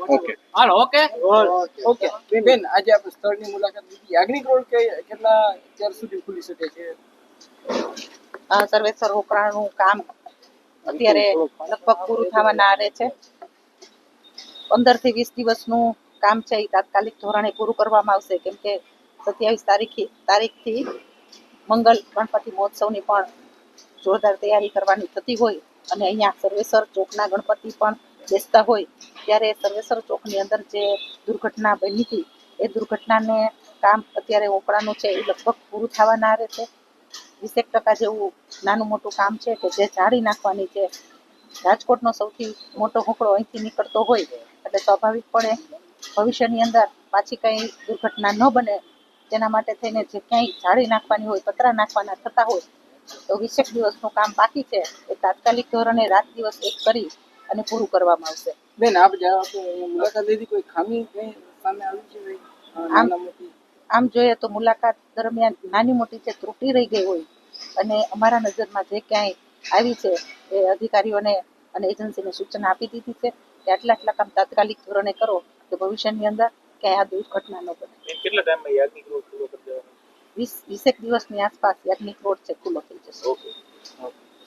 okay hello okay okay બેન આજે આપણે સ્થળની મુલાકાત લીધી યાજ્ઞિક રોડ કેટલા ચાર સુધી ખુલી શકે છે સર્વેસર રોકડાનું કામ અત્યારે લગભગ પૂરું થવાના આરે છે 15 થી 20 દિવસનું કામ છે એ તાત્કાલિક ધોરણે પૂરું કરવામાં આવશે કેમ કે 27 તારીખથી મંગલ ગણપતિ મહોત્સવની પણ જોરદાર તૈયારી કરવાની થતી હોય અને અહીંયા સર્વેસર ચોકના ગણપતિ પણ બેસતા હોય ત્યારે સર્વેસર ચોકની અંદર જે દુર્ઘટના બની હતી એ દુર્ઘટનાને કામ અત્યારે ઓકળાનું છે એ લગભગ પૂરું થવાના આરે છે 20% જેવું નાનું મોટું કામ છે કે જે જાળી નાખવાની છે રાજકોટનો સૌથી મોટો હોકળો અહીંથી નીકળતો હોય એટલે સ્વાભાવિકપણે ભવિષ્યની અંદર પાછી કંઈ દુર્ઘટના ન બને તેના માટે થઈને જે ક્યાંય જાળી નાખવાની હોય પતરા નાખવાના થતા હોય તો 20 દિવસનું કામ બાકી છે એ તાત્કાલિક ધોરણે રાત દિવસ એક કરી અને પૂરું કરવામાં આવશે બેન આપ મુલાકાત લીધી કોઈ ખામી કઈ સામે આવી છે નાના મોટી આમ જોઈએ તો મુલાકાત દરમિયાન નાની મોટી જે ત્રુટિ રહી ગઈ હોય અને અમારા નજરમાં જે ક્યાંય આવી છે એ અધિકારીઓને અને એજન્સીને સૂચના આપી દીધી છે કે આટલા કામ તાત્કાલિક ધોરણે કરો તો ભવિષ્યની અંદર ક્યાંય આ દુર્ઘટના ન બને કેટલા ટાઈમમાં યાજ્ઞિક રોડ ખુલ્લો કરી દેવાનો 20 દિવસની આસપાસ યાજ્ઞિક રોડ છે ખુલ્લો થઈ જશે ઓકે